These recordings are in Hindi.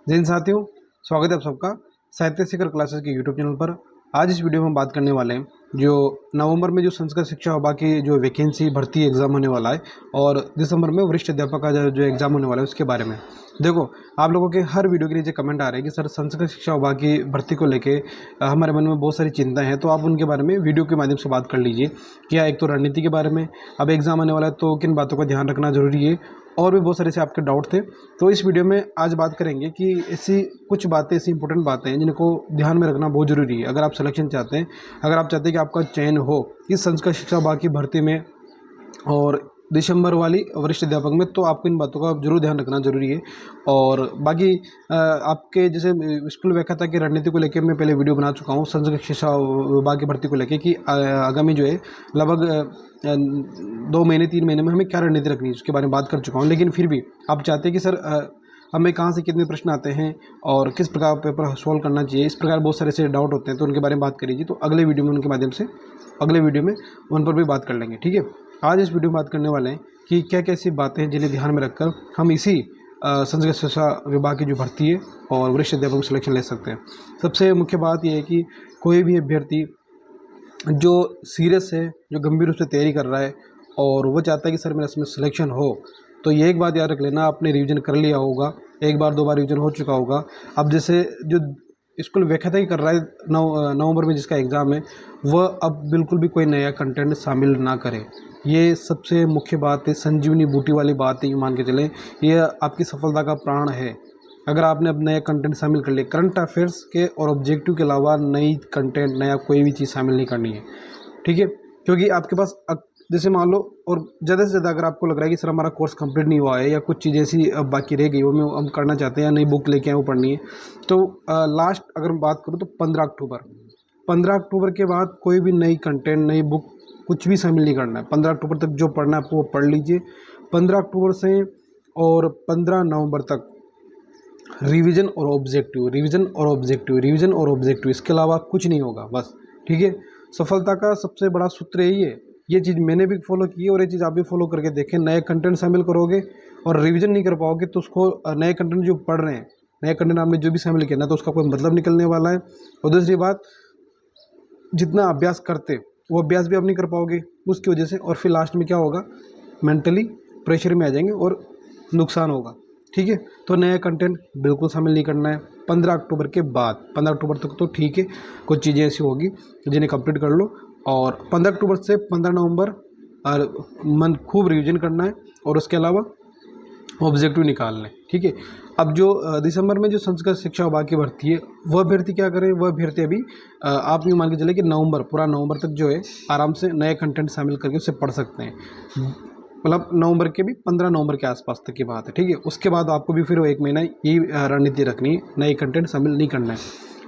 जय हिंद साथियों, स्वागत है आप सबका साहित्य शिखर क्लासेस के यूट्यूब चैनल पर। आज इस वीडियो में हम बात करने वाले हैं जो नवंबर में जो संस्कृत शिक्षा विभाग की जो वैकेंसी भर्ती एग्जाम होने वाला है और दिसंबर में वरिष्ठ अध्यापक का जो एग्जाम होने वाला है उसके बारे में। देखो, आप लोगों के हर वीडियो के नीचे कमेंट आ रहे हैं कि सर संस्कृत शिक्षा विभाग की भर्ती को लेके हमारे मन में बहुत सारी चिंताएं हैं, तो आप उनके बारे में वीडियो के माध्यम से बात कर लीजिए। क्या एक तो रणनीति के बारे में, अब एग्जाम आने वाला है तो किन बातों का ध्यान रखना जरूरी है, और भी बहुत सारे से आपके डाउट थे। तो इस वीडियो में आज बात करेंगे कि ऐसी कुछ बातें, ऐसी इंपॉर्टेंट बातें हैं जिनको ध्यान में रखना बहुत ज़रूरी है। अगर आप सिलेक्शन चाहते हैं, अगर आप चाहते हैं कि आपका चयन हो इस संस्कृत शिक्षा विभाग की भर्ती में और दिसंबर वाली वरिष्ठ अध्यापक में, तो आपको इन बातों का जरूर ध्यान रखना जरूरी है। और बाकी आपके जैसे स्कूल व्याख्याता की रणनीति को लेकर मैं पहले वीडियो बना चुका हूँ संस्कृत शिक्षा विभाग की भर्ती को लेकर कि आगामी जो है लगभग 2 महीने 3 महीने में हमें क्या रणनीति रखनी है, उसके बारे में बात कर चुका हूँ। लेकिन फिर भी आप चाहते हैं कि सर हमें कहाँ से कितने प्रश्न आते हैं और किस प्रकार पेपर सॉल्व करना चाहिए, इस प्रकार बहुत सारे से डाउट होते हैं, तो उनके बारे में बात करिए। तो अगले वीडियो में उनके माध्यम से अगले वीडियो में उन पर भी बात कर लेंगे, ठीक है। आज इस वीडियो में बात करने वाले हैं कि क्या क्या ऐसी बातें हैं जिन्हें ध्यान में रखकर हम इसी संस्कृत शिक्षा विभाग की जो भर्ती है और वरिष्ठ अध्यापक सिलेक्शन ले सकते हैं। सबसे मुख्य बात यह है कि कोई भी अभ्यर्थी जो सीरियस है, जो गंभीर रूप से तैयारी कर रहा है और वो चाहता है कि सर मेरा इसमें सिलेक्शन हो, तो ये एक बात याद रख लेना, आपने रिवीजन कर लिया होगा, एक बार 2 बार रिवीजन हो चुका होगा। अब जैसे जो स्कूल व्याख्याता ही कर रहा है नवंबर में जिसका एग्ज़ाम है, वह अब बिल्कुल भी कोई नया कंटेंट शामिल ना करे। ये सबसे मुख्य बात है, संजीवनी बूटी वाली बात है, ये मान के चलें, ये आपकी सफलता का प्राण है। अगर आपने अब नया कंटेंट शामिल कर लिया, करंट अफेयर्स के और ऑब्जेक्टिव के अलावा नई कंटेंट, नया कोई भी चीज़ शामिल नहीं करनी है, ठीक है। क्योंकि आपके पास जैसे मान लो, और ज़्यादा से ज़्यादा अगर आपको लग रहा है कि सर हमारा कोर्स कंप्लीट नहीं हुआ है या कुछ चीज़ें ऐसी अब बाकी रह गई, वो हम करना चाहते हैं या नई बुक लेके आए वो पढ़नी है, तो लास्ट अगर मैं बात करूँ तो 15 अक्टूबर के बाद कोई भी नई कंटेंट, नई बुक कुछ भी शामिल नहीं करना है। 15 अक्टूबर तक जो पढ़ना है आपको वो पढ़ लीजिए। 15 अक्टूबर से और 15 नवंबर तक रिवीजन और ऑब्जेक्टिव, रिवीजन और ऑब्जेक्टिव, रिवीजन और ऑब्जेक्टिव, इसके अलावा कुछ नहीं होगा बस, ठीक है। सफलता का सबसे बड़ा सूत्र यही है। ये चीज़ मैंने भी फॉलो की है और ये चीज़ आप भी फॉलो करके देखें। नए कंटेंट शामिल करोगे और रिवीजन नहीं कर पाओगे तो उसको नए कंटेंट जो पढ़ रहे हैं, नए कंटेंट आपने जो भी शामिल किया ना, तो उसका कोई मतलब निकलने वाला है। और दूसरी बात, जितना अभ्यास करते वो अभ्यास भी आप नहीं कर पाओगे उसकी वजह से, और फिर लास्ट में क्या होगा, मेंटली प्रेशर में आ जाएंगे और नुकसान होगा, ठीक है। तो नया कंटेंट बिल्कुल शामिल नहीं करना है 15 अक्टूबर के बाद। 15 अक्टूबर तक तो ठीक है, कुछ चीज़ें ऐसी होगी जिन्हें कंप्लीट कर लो, और 15 अक्टूबर से 15 नवंबर और मन खूब रिवीजन करना है और उसके अलावा ऑब्जेक्टिव निकालना है, ठीक है। अब जो दिसंबर में जो संस्कृत शिक्षा विभाग की भर्ती है, वह अभ्यर्थी क्या करें, वह अभ्यर्थी अभी आप यूँ मान के चले कि नवंबर, पूरा नवंबर तक जो है आराम से नए कंटेंट शामिल करके उसे पढ़ सकते हैं। मतलब नवंबर के भी 15 नवंबर के आसपास तक की बात है, ठीक है। उसके बाद आपको भी फिर 1 महीना यही रणनीति रखनी है, नए कंटेंट शामिल नहीं करना है।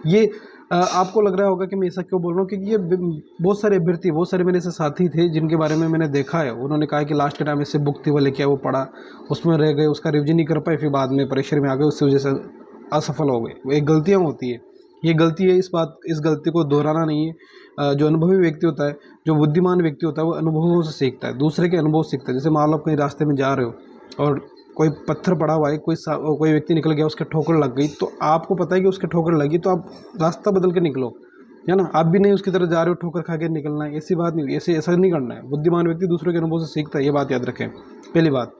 ये आपको लग रहा होगा कि मैं ऐसा क्यों बोल रहा हूँ, क्योंकि ये बहुत सारे अभ्यर्थी, बहुत सारे मेरे ऐसे साथी थे जिनके बारे में मैंने देखा है। उन्होंने कहा कि लास्ट के टाइम इससे बुक थी, वो लेके आए, वो पढ़ा, उसमें रह गए, उसका रिविजन नहीं कर पाए, फिर बाद में प्रेशर में आ गए, उससे वजह से असफल हो गए। वो एक गलतियाँ होती है, ये गलती है, इस गलती को दोहराना नहीं है। जो अनुभवी व्यक्ति होता है, जो बुद्धिमान व्यक्ति होता है, वो अनुभवों से सीखता है, दूसरे के अनुभव सीखता है। जैसे मान लो आप कहीं रास्ते में जा रहे हो और कोई पत्थर पड़ा हुआ है, कोई व्यक्ति निकल गया, उसके ठोकर लग गई, तो आपको पता है कि उसके ठोकर लगी, तो आप रास्ता बदल के निकलो, है ना। आप भी नहीं उसकी तरफ जा रहे हो ठोकर खा के निकलना है, ऐसी बात नहीं, ऐसा नहीं करना है। बुद्धिमान व्यक्ति दूसरों के अनुभव से सीखता है, ये बात याद रखें, पहली बात।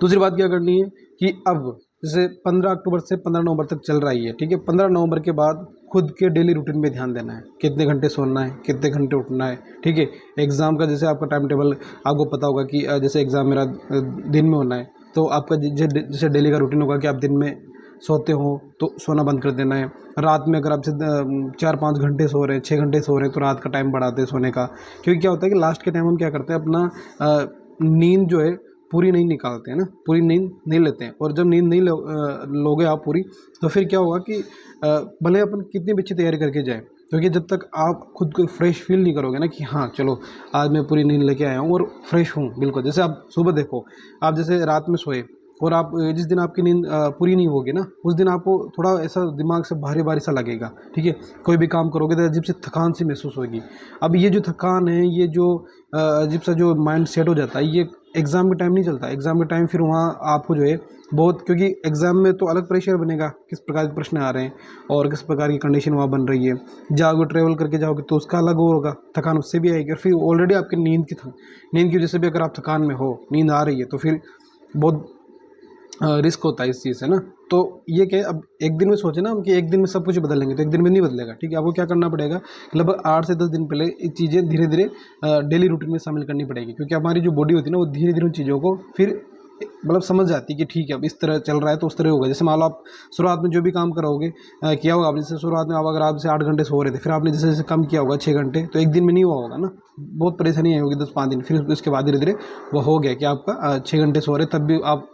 दूसरी बात क्या करनी है कि अब जैसे 15 अक्टूबर से 15 नवंबर तक चल रही है, ठीक है। 15 नवंबर के बाद खुद के डेली रूटीन में ध्यान देना है, कितने घंटे सोना है, कितने घंटे उठना है, ठीक है। एग्ज़ाम का जैसे आपका टाइम टेबल आपको पता होगा कि जैसे एग्ज़ाम मेरा दिन में होना है, तो आपका जैसे डेली का रूटीन होगा कि आप दिन में सोते हो तो सोना बंद कर देना है। रात में अगर आप 4-5 घंटे सो रहे हैं, 6 घंटे सो रहे हैं, तो रात का टाइम बढ़ाते हैं सोने का। क्योंकि क्या होता है कि लास्ट के टाइम हम क्या करते हैं, अपना नींद जो है पूरी नहीं निकालते हैं ना, पूरी नींद नहीं लेते हैं। और जब नींद नहीं लोगे आप पूरी, तो फिर क्या होगा कि भले अपन कितनी भी अच्छी तैयारी करके जाए, क्योंकि जब तक आप खुद को फ्रेश फील नहीं करोगे ना कि हाँ चलो आज मैं पूरी नींद लेके आया हूँ और फ्रेश हूँ बिल्कुल। जैसे आप सुबह देखो, आप जैसे रात में सोए और आप जिस दिन आपकी नींद पूरी नहीं होगी ना, उस दिन आपको थोड़ा ऐसा दिमाग से भारी भारी सा लगेगा, ठीक है। कोई भी काम करोगे तो अजीब सी थकान सी महसूस होगी। अब ये जो थकान है, ये जो अजीब सा जो माइंड सेट हो जाता है, ये एग्ज़ाम के टाइम नहीं चलता। एग्ज़ाम के टाइम फिर वहाँ आपको जो है बहुत, क्योंकि एग्ज़ाम में तो अलग प्रेशर बनेगा, किस प्रकार के प्रश्न आ रहे हैं और किस प्रकार की कंडीशन वहाँ बन रही है। जाओगे ट्रैवल करके जाओगे तो उसका अलग वो होगा, थकान उससे भी आएगी। और फिर ऑलरेडी आपकी नींद की वजह से भी अगर आप थकान में हो, नींद आ रही है, तो फिर बहुत रिस्क होता है इस चीज़ से ना। तो ये क्या है, अब एक दिन में सोचे ना हम कि एक दिन में सब कुछ बदल लेंगे, तो एक दिन में नहीं बदलेगा। ठीक है, आपको क्या करना पड़ेगा, लगभग 8 से 10 दिन पहले ये चीज़ें धीरे धीरे डेली रूटीन में शामिल करनी पड़ेगी, क्योंकि हमारी जो बॉडी होती है ना वो धीरे धीरे उन चीज़ों को फिर मतलब समझ जाती है कि ठीक है अब इस तरह चल रहा है तो उस तरह होगा। जैसे मान लो आप शुरुआत में जो भी काम करोगे किया होगा आपने, जैसे शुरुआत में आप अगर आप जैसे 8 घंटे सो रहे थे, फिर आपने जैसे जैसे कम किया होगा 6 घंटे, तो एक दिन में नहीं हुआ होगा ना, बहुत परेशानी आई होगी 10-5 दिन। फिर उसके बाद धीरे धीरे वो हो गया कि आपका 6 घंटे सो रहे, तब भी आप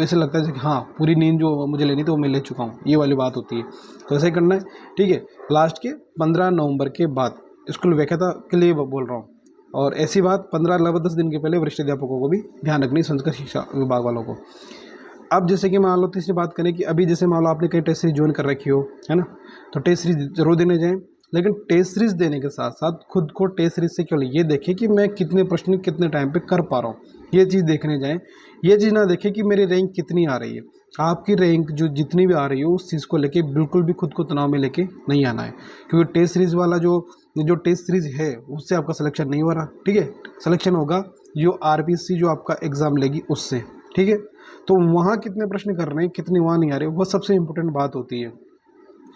ऐसे लगता है कि हाँ पूरी नींद जो मुझे लेनी थी वो मैं ले चुका हूँ, ये वाली बात होती है। तो ऐसा ही करना है। ठीक है, लास्ट के 15 नवंबर के बाद स्कूल व्याख्याता के लिए बोल रहा हूँ, और ऐसी बात 15-10 दिन के पहले वरिष्ठ अध्यापकों को भी ध्यान रखनी, संस्कृत शिक्षा विभाग वालों को। अब जैसे कि मान लो तीसरी बात करें कि अभी जैसे मान लो आपने कहीं टेस्ट सीरीज ज्वाइन कर रखी हो, है ना, तो टेस्ट सीरीज जरूर देने जाएं, लेकिन टेस्ट सीरीज देने के साथ साथ खुद को टेस्ट सीरीज से केवल ये देखें कि मैं कितने प्रश्न कितने टाइम पे कर पा रहा हूँ, ये चीज़ देखने जाएं। ये चीज़ ना देखें कि मेरी रैंक कितनी आ रही है। आपकी रैंक जो जितनी भी आ रही हो उस चीज़ को लेके बिल्कुल भी खुद को तनाव में लेके नहीं आना है, क्योंकि टेस्ट सीरीज वाला जो टेस्ट सीरीज है उससे आपका सिलेक्शन नहीं हो रहा। ठीक है, सिलेक्शन होगा जो RPSC जो आपका एग्ज़ाम लेगी उससे। ठीक है, तो वहाँ कितने प्रश्न कर रहे हैं, कितने वहाँ नहीं आ रहे, वो सबसे इंपॉर्टेंट बात होती है।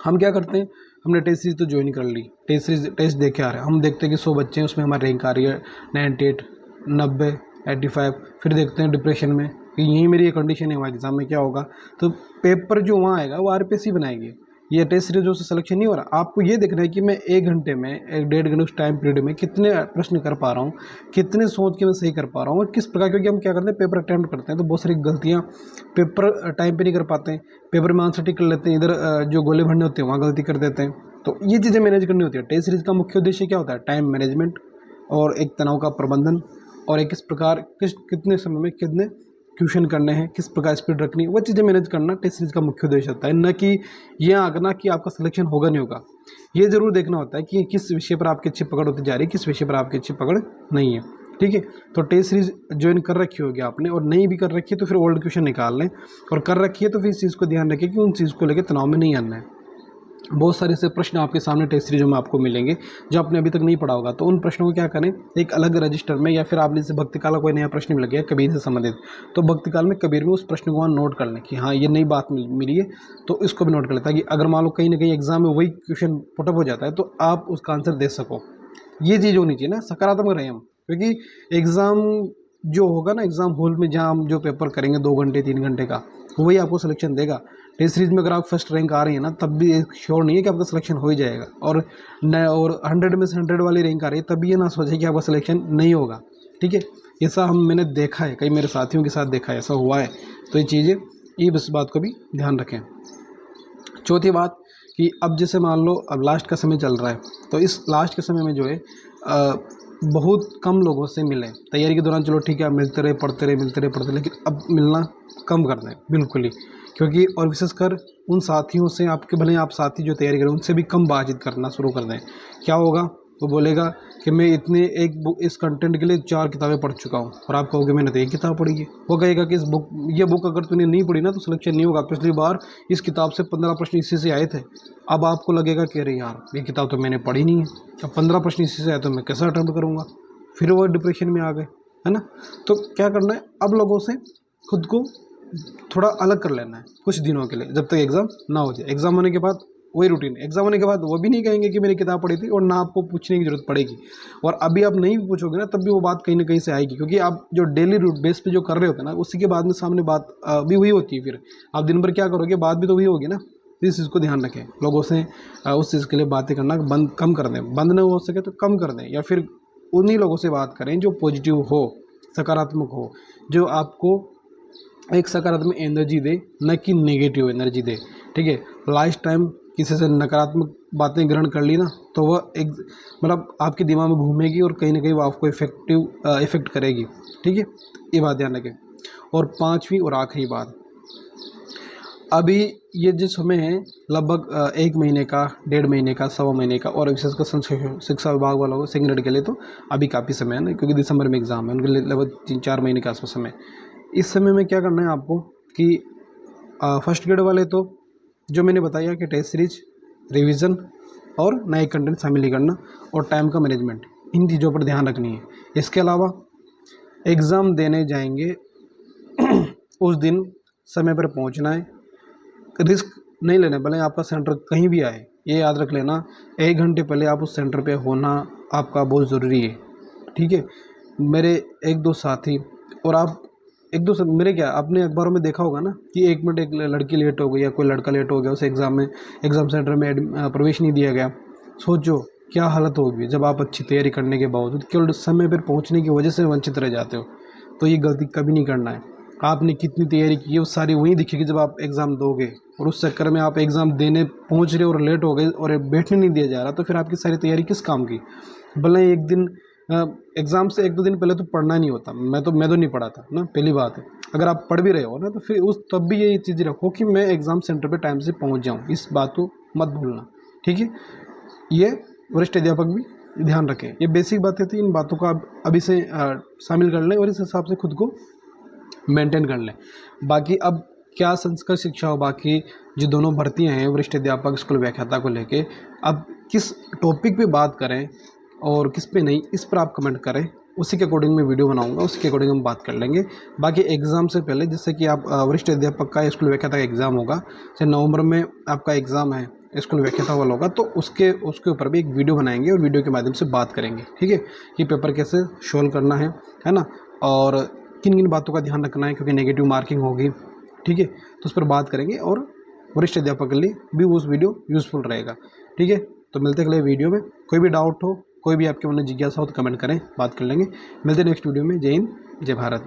हम क्या करते हैं, हमने टेस्ट सीरीज तो ज्वाइन कर ली, टेस्ट सीरीज टेस्ट देख के आ रहे हैं, हम देखते हैं कि 100 बच्चे हैं, उसमें हमारी रैंक आ रही है 98, 90, 85। फिर देखते हैं डिप्रेशन में कि यही मेरी कंडीशन है, वहाँ एग्ज़ाम में क्या होगा। तो पेपर जो वहाँ आएगा वो RPSC बनाएगी, ये टेस्ट सीरीज से सिलेक्शन नहीं हो रहा। आपको ये देखना है कि मैं 1 घंटे में 1-1.5 घंटे उस टाइम पीरियड में कितने प्रश्न कर पा रहा हूँ, कितने सोच के मैं सही कर पा रहा हूँ, और किस प्रकार, क्योंकि हम क्या करते हैं पेपर अटैम्प्ट करते हैं तो बहुत सारी गलतियाँ पेपर टाइम पे नहीं कर पाते हैं, पेपर में आंसर टिक कर लेते हैं, इधर जो गोले भरने होते हैं वहाँ गलती कर देते हैं। तो ये चीज़ें मैनेज करनी होती है। टेस्ट सीरीज का मुख्य उद्देश्य क्या होता है, टाइम मैनेजमेंट और एक तनाव का प्रबंधन, और एक किस प्रकार कितने समय में कितने क्वेश्चन करने हैं, किस प्रकार स्पीड रखनी है, वो चीज़ें मैनेज करना टेस्ट सीरीज का मुख्य उद्देश्य होता है। न कि ये आंकना कि आपका सिलेक्शन होगा नहीं होगा। ये ज़रूर देखना होता है कि किस विषय पर आपकी अच्छी पकड़ होती जा रही है, किस विषय पर आपकी अच्छी पकड़ नहीं है। ठीक है, तो टेस्ट सीरीज ज्वाइन कर रखी होगी आपने, और नहीं भी कर रखी है तो फिर ओल्ड क्वेश्चन निकाल लें, और कर रखी है तो फिर इस चीज़ को ध्यान रखें कि उन चीज़ को लेकर तनाव में नहीं आना है। बहुत सारे ऐसे प्रश्न आपके सामने टेस्ट सीरीजों में आपको मिलेंगे जो आपने अभी तक नहीं पढ़ा होगा, तो उन प्रश्नों को क्या करें, एक अलग रजिस्टर में, या फिर आपने जैसे भक्ति काल का कोई नया प्रश्न मिल गया कबीर से संबंधित, तो भक्ति काल में कबीर में उस प्रश्न को वहाँ नोट कर लें कि हाँ ये नई बात मिली है, तो इसको भी नोट कर लें, ताकि अगर मान लो कहीं ना कहीं एग्जाम में वही क्वेश्चन पुटअप हो जाता है तो आप उसका आंसर दे सको। ये चीज़ होनी चाहिए ना, सकारात्मक रहे हम, क्योंकि एग्ज़ाम जो होगा ना, एग्ज़ाम हॉल में जहाँ हम जो पेपर करेंगे 2 घंटे 3 घंटे का, वही आपको सिलेक्शन देगा। टेस्ट सीरीज में अगर आप फर्स्ट रैंक आ रही है ना, तब भी एक श्योर नहीं है कि आपका सिलेक्शन हो ही जाएगा, और 100 में से 100 वाली रैंक आ रही है तब ये ना सोचे कि आपका सिलेक्शन नहीं होगा। ठीक है, ऐसा मैंने देखा है, कई मेरे साथियों के साथ देखा है, ऐसा हुआ है। तो ये चीज़ें, ये इस बात को भी ध्यान रखें। चौथी बात कि अब जैसे मान लो अब लास्ट का समय चल रहा है, तो इस लास्ट के समय में जो है बहुत कम लोगों से मिले। तैयारी के दौरान चलो ठीक है, मिलते रहे पढ़ते रहे, लेकिन अब मिलना कम कर दें बिल्कुल ही, क्योंकि और विशेषकर उन साथियों से, आपके भले आप साथी जो तैयारी करें उनसे भी कम बातचीत करना शुरू कर दें। क्या होगा, वो बोलेगा कि मैं इतने एक बुक इस कंटेंट के लिए 4 किताबें पढ़ चुका हूँ, और आप कहोगे मैंने तो 1 किताब पढ़ी है। वो कहेगा कि ये बुक अगर तूने नहीं पढ़ी ना तो सिलेक्शन नहीं होगा, पिछली बार इस किताब से 15 प्रश्न इसी से आए थे। अब आपको लगेगा कि अरे यार ये किताब तो मैंने पढ़ी नहीं है, अब 15 प्रश्न इसी से आए तो मैं कैसा अटेम्प्ट करूँगा, फिर वो डिप्रेशन में आ गए, है ना। तो क्या करना है, अब लोगों से खुद को थोड़ा अलग कर लेना है कुछ दिनों के लिए, जब तक एग्ज़ाम ना हो जाए। एग्ज़ाम होने के बाद वही रूटीन, एग्जाम होने के बाद वो भी नहीं कहेंगे कि मेरी किताब पढ़ी थी, और ना आपको पूछने की जरूरत पड़ेगी। और अभी आप नहीं भी पूछोगे ना तब भी वो बात कहीं ना कहीं से आएगी, क्योंकि आप जो डेली रूट बेस पे जो कर रहे होते हैं ना, उसी के बाद में सामने बात भी वही होती है। फिर आप दिन भर क्या करोगे, बात भी तो वही होगी ना। तो इस चीज़ को ध्यान रखें, लोगों से उस चीज़ के लिए बातें करना कम कर दें, बंद नहीं हो सके तो कम कर दें, या फिर उन्हीं लोगों से बात करें जो पॉजिटिव हो, सकारात्मक हो, जो आपको एक सकारात्मक एनर्जी दे, न कि नेगेटिव एनर्जी दे। ठीक है, लास्ट टाइम किसी से नकारात्मक बातें ग्रहण कर ली ना, तो वह एक मतलब आपके दिमाग में घूमेगी और कहीं ना कहीं वो आपको इफेक्ट करेगी। ठीक है, ये बात ध्यान रखें। और 5वीं और आखिरी बात, अभी ये जो समय है लगभग 1 महीने का, 1.5 महीने का, 1.25 महीने का, और विशेषकर शिक्षा विभाग वालों को, सेकेंड ग्रेड के लिए तो अभी काफ़ी समय है ना, क्योंकि दिसंबर में एग्ज़ाम है, उनके लिए लगभग 3-4 महीने के आसपास समय। इस समय में क्या करना है आपको कि फर्स्ट ग्रेड वाले तो जो मैंने बताया कि टेस्ट सीरीज, रिवीजन और नए कंटेंट शामिल नहीं करना, और टाइम का मैनेजमेंट, इन चीज़ों पर ध्यान रखनी है। इसके अलावा एग्ज़ाम देने जाएंगे उस दिन समय पर पहुंचना है, रिस्क नहीं लेना, भले आपका सेंटर कहीं भी आए, ये याद रख लेना 1 घंटे पहले आप उस सेंटर पे होना आपका बहुत ज़रूरी है। ठीक है, मेरे 1-2 साथी और आप 1-2 मेरे क्या, आपने अखबारों में देखा होगा ना कि 1 मिनट एक लड़की लेट हो गई या कोई लड़का लेट हो गया, उसे एग्ज़ाम सेंटर में प्रवेश नहीं दिया गया। सोचो क्या हालत होगी जब आप अच्छी तैयारी करने के बावजूद केवल समय पर पहुंचने की वजह से वंचित रह जाते हो। तो ये गलती कभी नहीं करना है। आपने कितनी तैयारी की है वो सारी वहीं दिखेगी जब आप एग्ज़ाम दोगे, और उस चक्कर में आप एग्ज़ाम देने पहुंच रहे और लेट हो गए और बैठने नहीं दिया जा रहा, तो फिर आपकी सारी तैयारी किस काम की। भले एक दिन एग्ज़ाम से 1-2 दिन पहले तो पढ़ना नहीं होता, मैं तो नहीं पढ़ा था ना, पहली बात है। अगर आप पढ़ भी रहे हो ना, तो फिर उस तब भी ये चीज़ रखो कि मैं एग्ज़ाम सेंटर पे टाइम से पहुंच जाऊं, इस बात को मत भूलना। ठीक है, ये वरिष्ठ अध्यापक भी ध्यान रखें। ये बेसिक बातें थी, इन बातों को आप अभी से शामिल कर लें और इस हिसाब से खुद को मेंटेन कर लें। बाकी अब क्या संस्कृत शिक्षा और बाकी जो दोनों भर्तियां हैं वरिष्ठ अध्यापक, स्कूल व्याख्याता को लेके, अब किस टॉपिक पे बात करें और किस पे नहीं, इस पर आप कमेंट करें, उसी के अकॉर्डिंग मैं वीडियो बनाऊंगा, उसी के अकॉर्डिंग हम बात कर लेंगे। बाकी एग्ज़ाम से पहले, जैसे कि आप वरिष्ठ अध्यापक का स्कूल व्याख्याता का एग्ज़ाम होगा, जैसे नवंबर में आपका एग्ज़ाम है स्कूल व्याख्याता वाला होगा, तो उसके ऊपर भी एक वीडियो बनाएंगे और वीडियो के माध्यम से बात करेंगे। ठीक है, कि पेपर कैसे सोल्व करना है ना, और किन किन बातों का ध्यान रखना है, क्योंकि नेगेटिव मार्किंग होगी। ठीक है, तो उस पर बात करेंगे और वरिष्ठ अध्यापक के लिए भी वो वीडियो यूज़फुल रहेगा। ठीक है, तो मिलते हैं अगले वीडियो में। कोई भी डाउट हो, कोई भी आपके मन में जिज्ञासा हो तो कमेंट करें, बात कर लेंगे। मिलते हैं नेक्स्ट वीडियो में। जय हिंद, जय भारत।